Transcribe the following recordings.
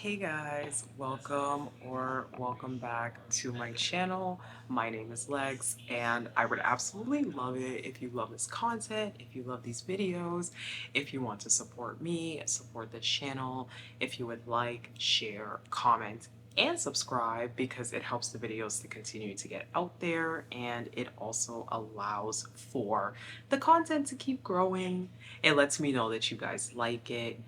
Hey guys, welcome back to my channel. My name is Lex, and I would absolutely love it if you love this content, if you love these videos, if you want to support me, support the channel, if you would like, share, comment, and subscribe because it helps the videos to continue to get out there and it also allows for the content to keep growing. It lets me know that you guys like it.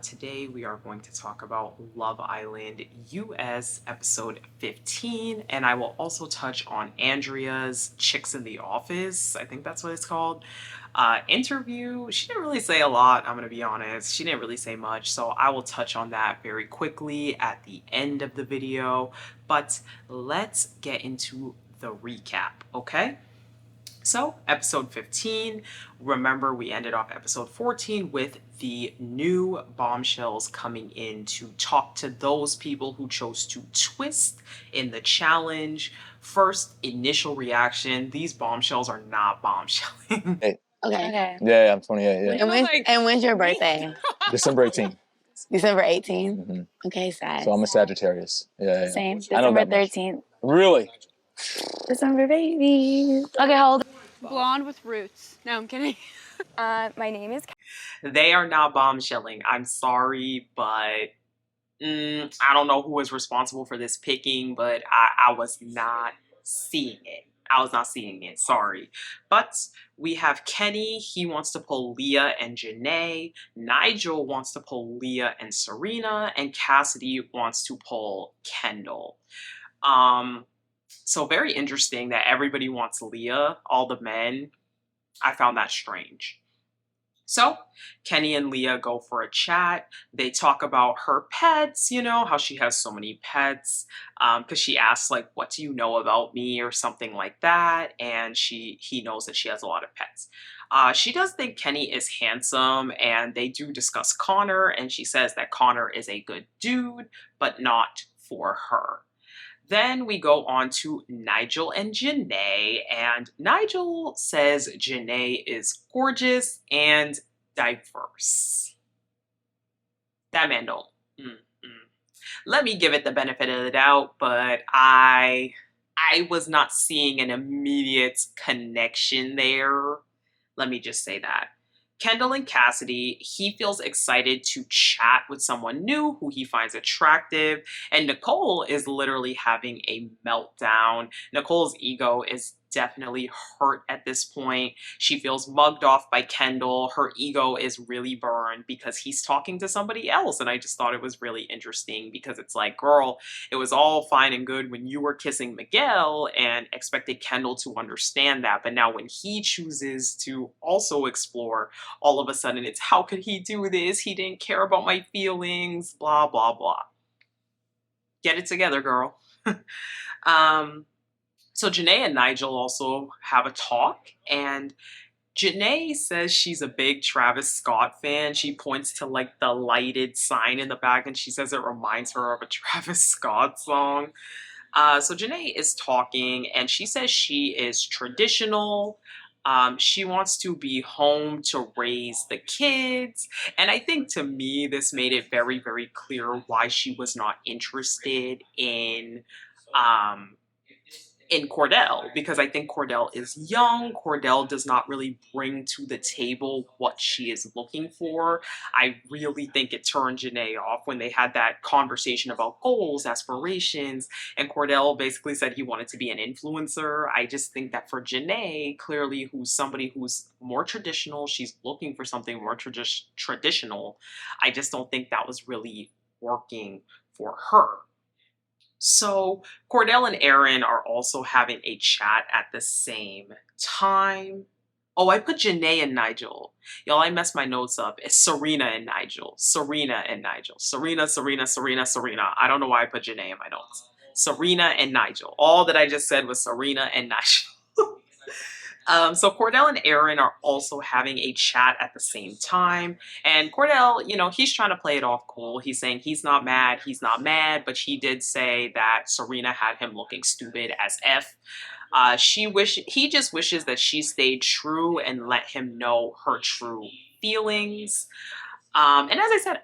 Today we are going to talk about Love Island US episode 15, and I will also touch on Andrea's Chicks in the Office, I think that's what it's called, interview. She didn't really say a lot, I'm going to be honest. She didn't really say much, so I will touch on that very quickly at the end of the video. But let's get into the recap, okay? So, episode 15, remember we ended off episode 14 with the new bombshells coming in to talk to those people who chose to twist in the challenge. First initial reaction, these bombshells are not bombshelling. Hey, Okay. yeah, I'm 28. Yeah, And when's your birthday? December 18th. December 18th? hmm Okay, sad. So I'm a Sagittarius. Yeah. Same. I know December that much. 13th. Really? December babies. Okay, hold. Blonde with roots. No, I'm kidding. My name is They are not bombshelling. I'm sorry, but I don't know who was responsible for this picking, but I was not seeing it. I was not seeing it, sorry. But we have Kenny, he wants to pull Leah and Janae. Nigel wants to pull Leah and Serena, and Cassidy wants to pull Kendall. So very interesting that everybody wants Leah, all the men. I found that strange. So Kenny and Leah go for a chat. They talk about her pets, how she has so many pets. Because she asks, like, what do you know about me or something like that. And he knows that she has a lot of pets. She does think Kenny is handsome, and they do discuss Connor, and she says that Connor is a good dude, but not for her. Then we go on to Nigel and Janae, and Nigel says Janae is gorgeous and diverse. That man don't. Let me give it the benefit of the doubt, but I was not seeing an immediate connection there. Let me just say that. Kendall and Cassidy, he feels excited to chat with someone new who he finds attractive, and Nicole is literally having a meltdown. Nicole's ego is definitely hurt at this point. She feels mugged off by Kendall. Her ego is really burned because he's talking to somebody else, and I just thought it was really interesting because it's like, girl, it was all fine and good when you were kissing Miguel and expected Kendall to understand that, but now when he chooses to also explore, all of a sudden it's, how could he do this? He didn't care about my feelings, blah, blah, blah. Get it together, girl. So Janae and Nigel also have a talk, and Janae says she's a big Travis Scott fan. She points to like the lighted sign in the back and she says it reminds her of a Travis Scott song. So Janae is talking and she says she is traditional. She wants to be home to raise the kids. And I think to me, this made it very, very clear why she was not interested in Cordell, because I think Cordell is young. Cordell does not really bring to the table what she is looking for. I really think it turned Janae off when they had that conversation about goals, aspirations, and Cordell basically said he wanted to be an influencer. I just think that for Janae, clearly who's somebody who's more traditional, she's looking for something more traditional. I just don't think that was really working for her. So Cordell and Aaron are also having a chat at the same time. Oh, I put Janae and Nigel. Y'all, I messed my notes up. It's Serena and Nigel. Serena and Nigel. Serena. I don't know why I put Janae in my notes. Serena and Nigel. All that I just said was Serena and Nigel. So Cordell and Aaron are also having a chat at the same time. And Cordell, he's trying to play it off cool. He's saying he's not mad, but he did say that Serena had him looking stupid as F. He just wishes that she stayed true and let him know her true feelings. And as I said,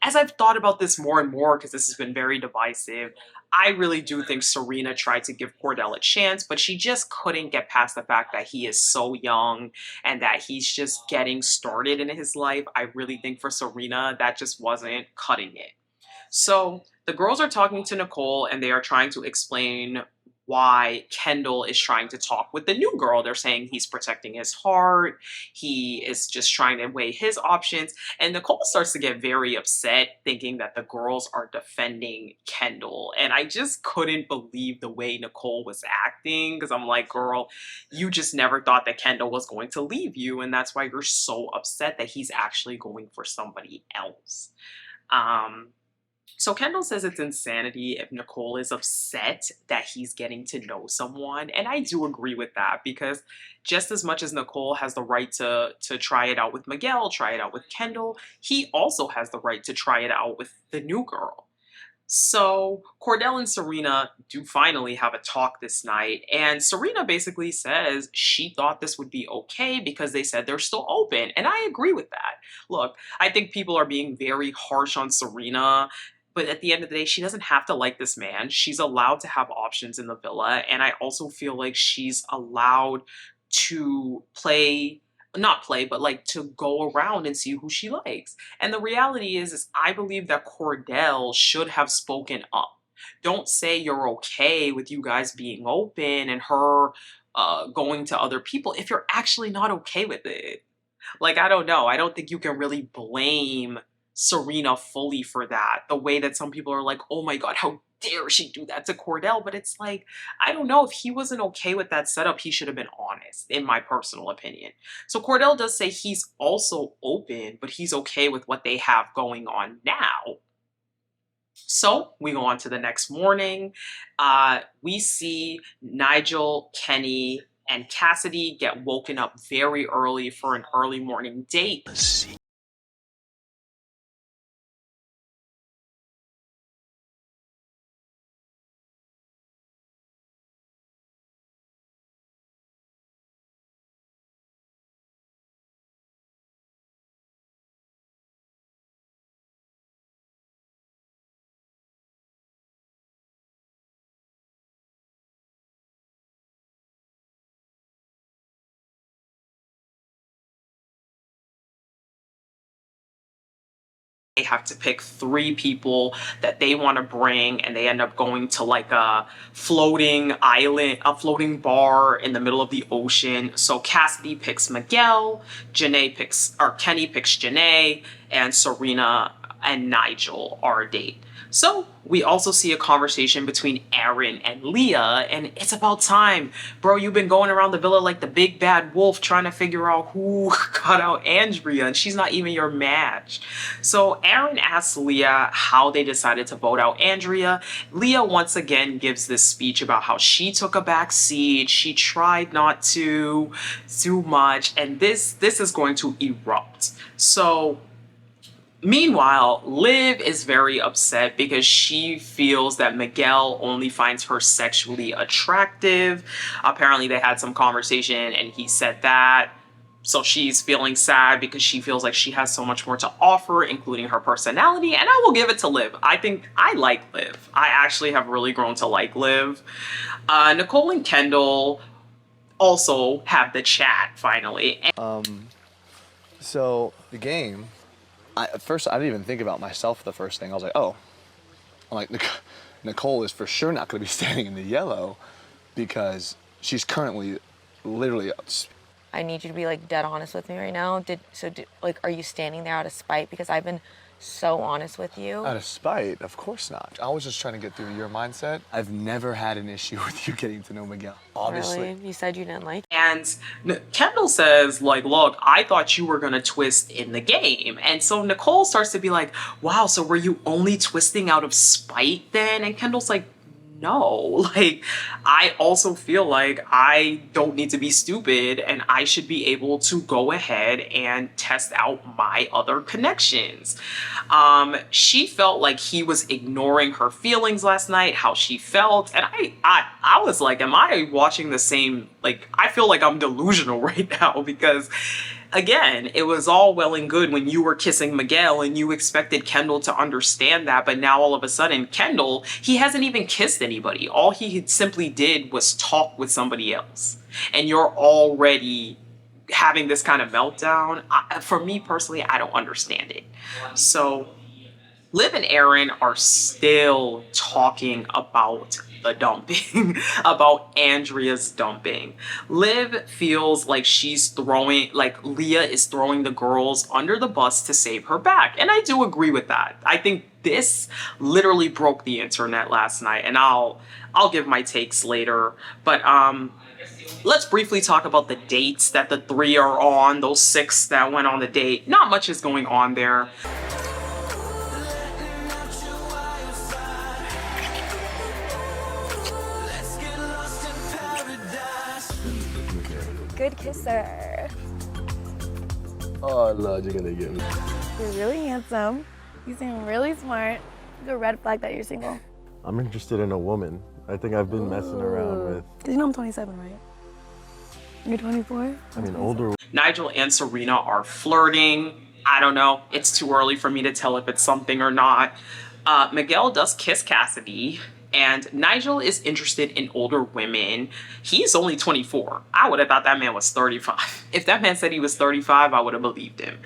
as I've thought about this more and more, because this has been very divisive, I really do think Serena tried to give Cordell a chance, but she just couldn't get past the fact that he is so young and that he's just getting started in his life. I really think for Serena, that just wasn't cutting it. So the girls are talking to Nicole and they are trying to explain why Kendall is trying to talk with the new girl. They're saying he's protecting his heart. He is just trying to weigh his options. And Nicole starts to get very upset thinking that the girls are defending Kendall. And I just couldn't believe the way Nicole was acting because I'm like, girl, you just never thought that Kendall was going to leave you. And that's why you're so upset that he's actually going for somebody else. So Kendall says it's insanity if Nicole is upset that he's getting to know someone. And I do agree with that because just as much as Nicole has the right to try it out with Miguel, try it out with Kendall, he also has the right to try it out with the new girl. So Cordell and Serena do finally have a talk this night, and Serena basically says she thought this would be okay because they said they're still open, and I agree with that. Look, I think people are being very harsh on Serena, but at the end of the day, she doesn't have to like this man. She's allowed to have options in the villa, and I also feel like she's allowed to not play, but like to go around and see who she likes. And the reality is I believe that Cordell should have spoken up. Don't say you're okay with you guys being open and her going to other people if you're actually not okay with it. Like, I don't know. I don't think you can really blame Serena fully for that. The way that some people are like, oh my God, how dare she do that to Cordell? But it's like, I don't know. If he wasn't okay with that setup, he should have been honest, in my personal opinion. So Cordell does say he's also open, but he's okay with what they have going on now. So we go on to the next morning. We see Nigel, Kenny, and Cassidy get woken up very early for an early morning date. They have to pick 3 people that they want to bring, and they end up going to like a floating island, a floating bar in the middle of the ocean. So Cassidy picks Miguel, Kenny picks Janae, and Serena and Nigel are a date. So we also see a conversation between Aaron and Leah, and it's about time. Bro, you've been going around the villa like the big bad wolf trying to figure out who got out Andrea, and she's not even your match. So Aaron asks Leah how they decided to vote out Andrea. Leah once again gives this speech about how she took a back seat, she tried not to do much, and this is going to erupt. So meanwhile, Liv is very upset because she feels that Miguel only finds her sexually attractive. Apparently they had some conversation and he said that. So she's feeling sad because she feels like she has so much more to offer, including her personality. And I will give it to Liv. I think I like Liv. I actually have really grown to like Liv. Nicole and Kendall also have the chat finally. So the game, at first I didn't even think about myself the first thing. I was like, oh. I'm like, Nicole is for sure not going to be standing in the yellow because she's currently literally... I need you to be like dead honest with me right now. Like, are you standing there out of spite? Because I've been so honest with you. Out of spite? Of course not. I was just trying to get through your mindset. I've never had an issue with you getting to know Miguel. Obviously. Really? You said you didn't like it. And Kendall says, like, look, I thought you were gonna twist in the game. And so Nicole starts to be like, wow, so were you only twisting out of spite then? And Kendall's like, no, like, I also feel like I don't need to be stupid and I should be able to go ahead and test out my other connections. She felt like he was ignoring her feelings last night, how she felt. And I was like, am I watching the same, like, I feel like I'm delusional right now because again, it was all well and good when you were kissing Miguel and you expected Kendall to understand that, but now all of a sudden, Kendall, he hasn't even kissed anybody. All he simply did was talk with somebody else. And you're already having this kind of meltdown. For me personally, I don't understand it. So Liv and Aaron are still talking about the dumping, about Andrea's dumping. Liv feels like Leah is throwing the girls under the bus to save her back. And I do agree with that. I think this literally broke the internet last night, and I'll give my takes later. But let's briefly talk about the dates that the 3 are on, those 6 that went on the date. Not much is going on there. Good kisser. Oh, Lord, you're gonna get me. You're really handsome. You seem really smart. It's a red flag that you're single. I'm interested in a woman. I think I've been messing around with. Cause you know I'm 27, right? You're 24? I mean, older. Nigel and Serena are flirting. I don't know. It's too early for me to tell if it's something or not. Miguel does kiss Cassidy, and Nigel is interested in older women. He's only 24. I would have thought that man was 35. If that man said he was 35, I would have believed him.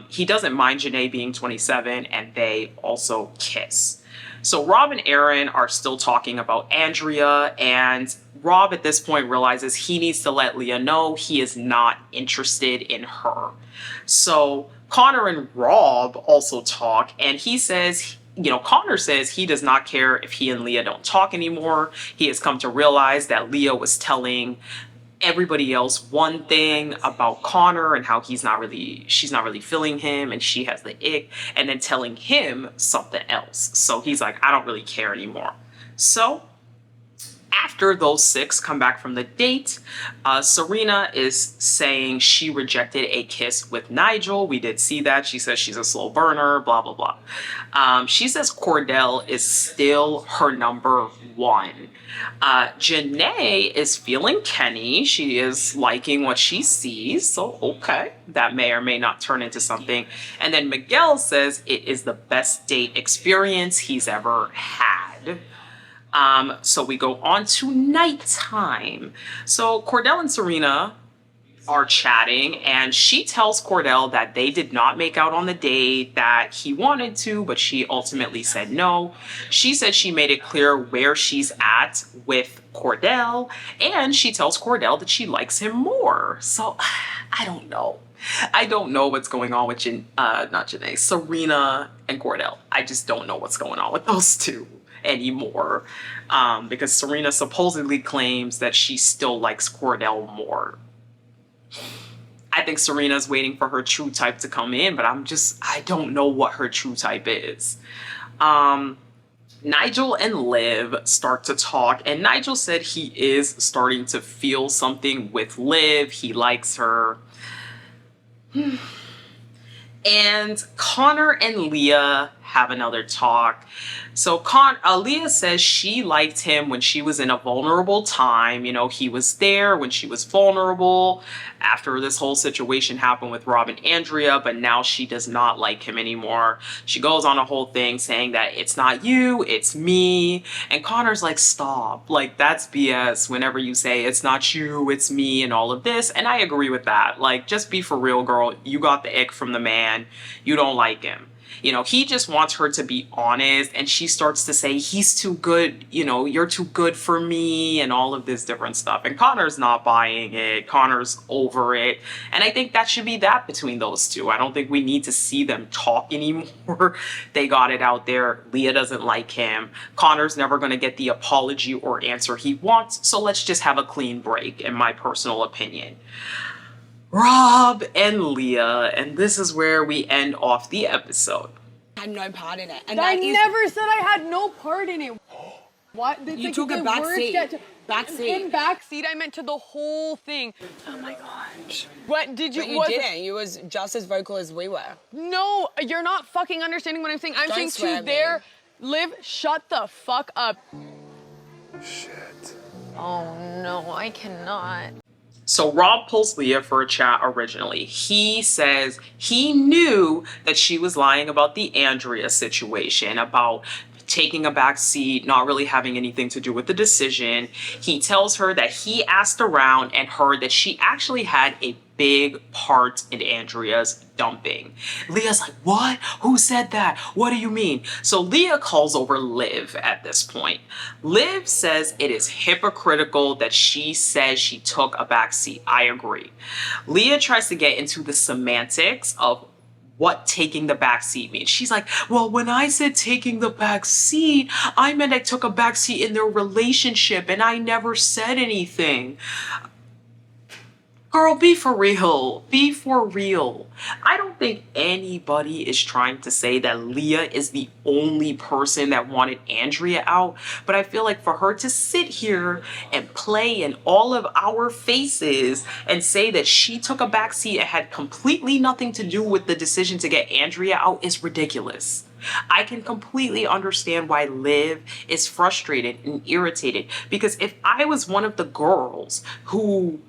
He doesn't mind Janae being 27, and they also kiss. So Rob and Aaron are still talking about Andrea, and Rob at this point realizes he needs to let Leah know he is not interested in her. So Connor and Rob also talk, and he says, Connor says he does not care if he and Leah don't talk anymore. He has come to realize that Leah was telling everybody else one thing about Connor and how she's not really feeling him and she has the ick, and then telling him something else. So he's like, I don't really care anymore. So after those 6 come back from the date, Serena is saying she rejected a kiss with Nigel. We did see that. She says she's a slow burner, blah, blah, blah. She says Cordell is still her number 1. Janae is feeling Kenny. She is liking what she sees. So, okay, that may or may not turn into something. And then Miguel says it is the best date experience he's ever had. So we go on to nighttime. So Cordell and Serena are chatting, and she tells Cordell that they did not make out on the date, that he wanted to, but she ultimately said no. She said she made it clear where she's at with Cordell, and she tells Cordell that she likes him more. So I don't know. I don't know what's going on with Serena and Cordell. I just don't know what's going on with those two anymore, because Serena supposedly claims that she still likes Cordell more. I think Serena's waiting for her true type to come in, but I don't know what her true type is. Nigel and Liv start to talk, and Nigel said he is starting to feel something with Liv. He likes her. And Connor and Leah have another talk. So Leah says she liked him when she was in a vulnerable time. He was there when she was vulnerable after this whole situation happened with Rob and Andrea, but now she does not like him anymore. She goes on a whole thing saying that it's not you, it's me. And Connor's like, stop. Like, that's BS whenever you say it's not you, it's me and all of this. And I agree with that. Like, just be for real, girl. You got the ick from the man. You don't like him. He just wants her to be honest, and she starts to say, he's too good, you're too good for me, and all of this different stuff. And Connor's not buying it. Connor's over it. And I think that should be that between those two. I don't think we need to see them talk anymore. They got it out there. Leah doesn't like him. Connor's never going to get the apology or answer he wants, so let's just have a clean break, in my personal opinion. Rob and Leah, and this is where we end off the episode. I had no part in it. And I never said I had no part in it. What? It's You took a back seat. Back seat. In back seat, I meant to the whole thing. Oh my gosh. What did you? But you didn't. You was just as vocal as we were. No, you're not fucking understanding what I'm saying. I'm Don't saying swear to at me. there. Liv, shut the fuck up. Shit. Oh no, I cannot. So Rob pulls Leah for a chat originally. He says he knew that she was lying about the Andrea situation, about taking a back seat, not really having anything to do with the decision. He tells her that he asked around and heard that she actually had a big part in Andrea's dumping. Leah's like, what? Who said that? What do you mean? So Leah calls over Liv at this point. Liv says it is hypocritical that she says she took a back seat. I agree. Leah tries to get into the semantics of what taking the back seat means. She's like, well, when I said taking the back seat, I meant I took a back seat in their relationship and I never said anything. Girl, be for real. Be for real. I don't think anybody is trying to say that Leah is the only person that wanted Andrea out, but I feel like for her to sit here and play in all of our faces and say that she took a backseat and had completely nothing to do with the decision to get Andrea out is ridiculous. I can completely understand why Liv is frustrated and irritated, because if I was one of the girls who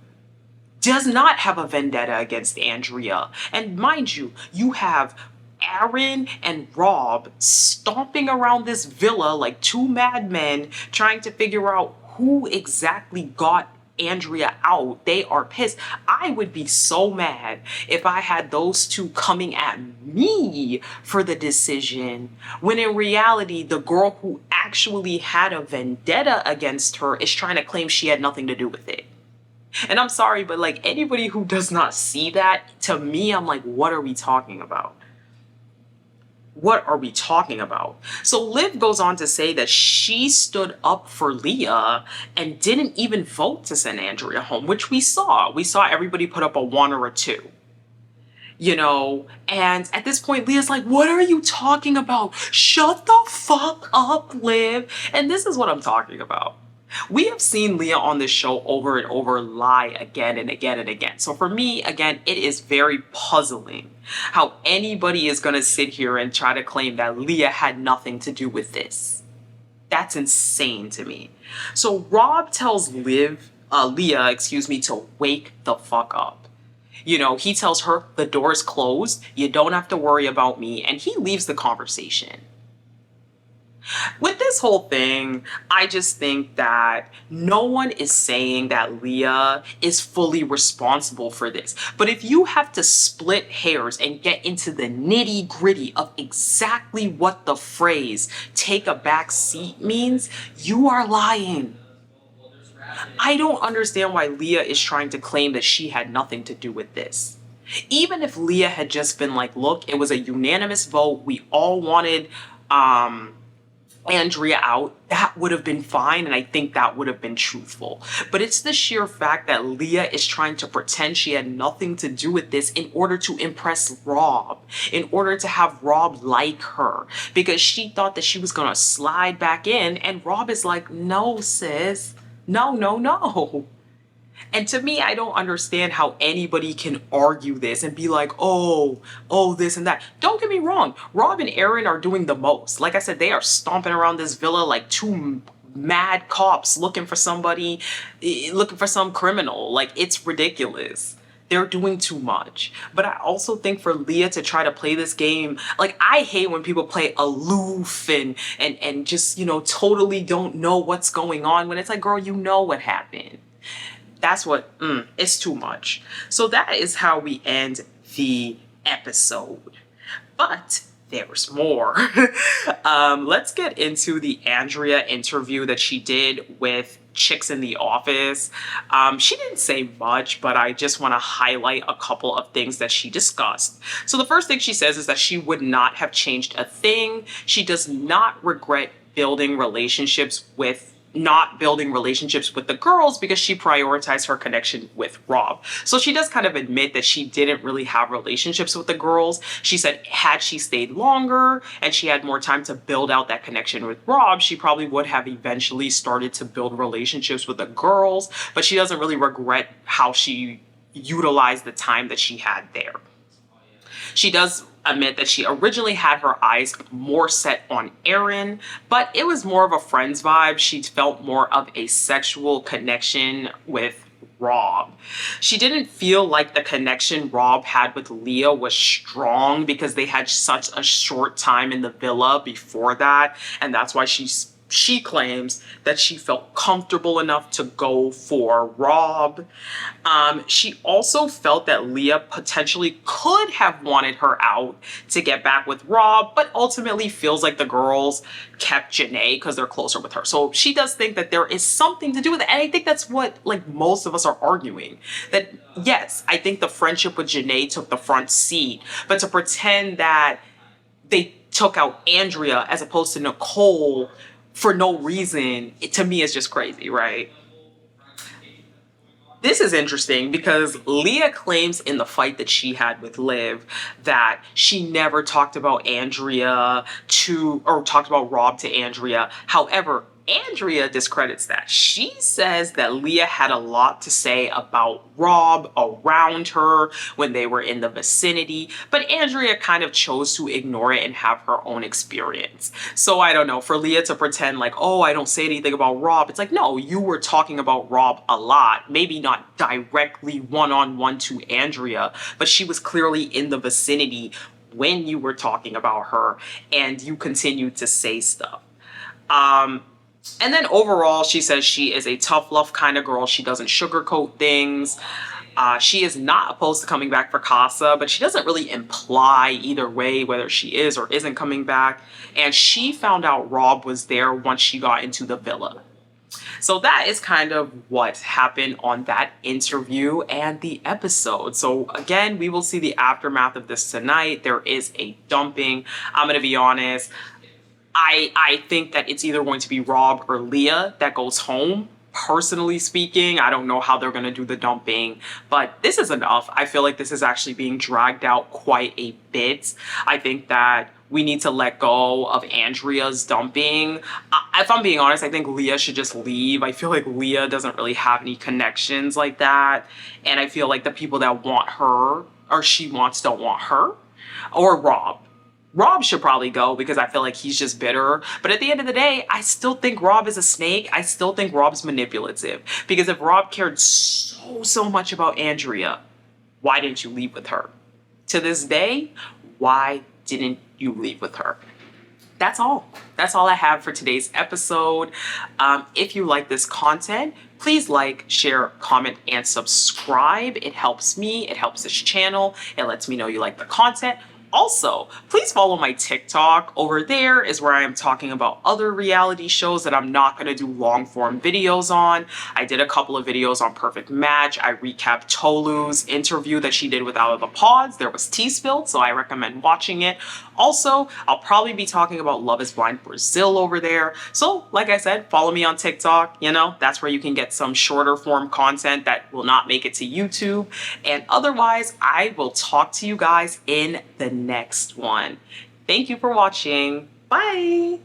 does not have a vendetta against Andrea. And mind you, you have Aaron and Rob stomping around this villa like two madmen trying to figure out who exactly got Andrea out. They are pissed. I would be so mad if I had those two coming at me for the decision, when in reality, the girl who actually had a vendetta against her is trying to claim she had nothing to do with it. And I'm sorry, but like anybody who does not see that, to me, I'm like, what are we talking about? What are we talking about? So Liv goes on to say that she stood up for Leah and didn't even vote to send Andrea home, which we saw. We saw everybody put up a 1 or a 2. You know, and at this point, Leah's like, what are you talking about? Shut the fuck up, Liv. And this is what I'm talking about. We have seen Leah on this show over and over lie again and again and again. So for me, again, it is very puzzling how anybody is going to sit here and try to claim that Leah had nothing to do with this. That's insane to me. So Rob tells Leah, to wake the fuck up. You know, he tells her the door is closed, you don't have to worry about me, and he leaves the conversation. With this whole thing, I just think that no one is saying that Leah is fully responsible for this. But if you have to split hairs and get into the nitty gritty of exactly what the phrase take a back seat means, you are lying. I don't understand why Leah is trying to claim that she had nothing to do with this. Even if Leah had just been like, look, it was a unanimous vote, we all wanted Andrea out, that would have been fine, and I think that would have been truthful. But it's the sheer fact that Leah is trying to pretend she had nothing to do with this in order to impress Rob, in order to have Rob like her, because she thought that she was gonna slide back in, and Rob is like, no, sis, no. And to me, I don't understand how anybody can argue this and be like, oh, this and that. Don't get me wrong. Rob and Aaron are doing the most. Like I said, they are stomping around this villa like two mad cops looking for somebody, looking for some criminal. Like, it's ridiculous. They're doing too much. But I also think for Leah to try to play this game, like, I hate when people play aloof and just, you know, totally don't know what's going on, when it's like, girl, you know what happened. That's what, it's too much. So that is how we end the episode. But there's more. Let's get into the Andrea interview that she did with Chicks in the Office. She didn't say much, but I just want to highlight a couple of things that she discussed. So the first thing she says is that she would not have changed a thing. She does not regret not building relationships with the girls because she prioritized her connection with Rob. So she does kind of admit that she didn't really have relationships with the girls. She said had she stayed longer and she had more time to build out that connection with Rob, she probably would have eventually started to build relationships with the girls, but she doesn't really regret how she utilized the time that she had there. She does admit that she originally had her eyes more set on Aaron, but it was more of a friend's vibe. She felt more of a sexual connection with Rob. She didn't feel like the connection Rob had with Leah was strong because they had such a short time in the villa before that, and that's why she claims that she felt comfortable enough to go for Rob. She also felt that Leah potentially could have wanted her out to get back with Rob, but ultimately feels like the girls kept Janae because they're closer with her. So she does think that there is something to do with it. And I think that's what like most of us are arguing. That yes, I think the friendship with Janae took the front seat, but to pretend that they took out Andrea as opposed to Nicole for no reason, to me is just crazy, right? This is interesting because Leah claims in the fight that she had with Liv that she never talked about talked about Rob to Andrea. However, Andrea discredits that. She says that Leah had a lot to say about Rob around her when they were in the vicinity, but Andrea kind of chose to ignore it and have her own experience. So I don't know, for Leah to pretend like, oh, I don't say anything about Rob, it's like, no, you were talking about Rob a lot, maybe not directly one-on-one to Andrea, but she was clearly in the vicinity when you were talking about her and you continued to say stuff. And then overall, she says she is a tough love kind of girl. She doesn't sugarcoat things. She is not opposed to coming back for Casa, but she doesn't really imply either way whether she is or isn't coming back. And she found out Rob was there once she got into the villa. So that is kind of what happened on that interview and the episode. So again, we will see the aftermath of this tonight. There is a dumping. I'm going to be honest. I think that it's either going to be Rob or Leah that goes home. Personally speaking, I don't know how they're going to do the dumping, but this is enough. I feel like this is actually being dragged out quite a bit. I think that we need to let go of Andrea's dumping. If I'm being honest, I think Leah should just leave. I feel like Leah doesn't really have any connections like that. And I feel like the people that want her or she wants don't want her. Or Rob. Rob should probably go because I feel like he's just bitter. But at the end of the day, I still think Rob is a snake. I still think Rob's manipulative. Because if Rob cared so much about Andrea, why didn't you leave with her? To this day, why didn't you leave with her? That's all. That's all I have for today's episode. If you like this content, please like, share, comment, and subscribe. It helps me. It helps this channel. It lets me know you like the content. Also, please follow my TikTok. Over there is where I am talking about other reality shows that I'm not going to do long form videos on. I did a couple of videos on Perfect Match. I recapped Tolu's interview that she did with Out of the Pods. There was tea spilled, so I recommend watching it. Also, I'll probably be talking about Love is Blind Brazil over there. So, like I said, follow me on TikTok. You know, that's where you can get some shorter form content that will not make it to YouTube. And otherwise, I will talk to you guys in the next one. Thank you for watching. Bye.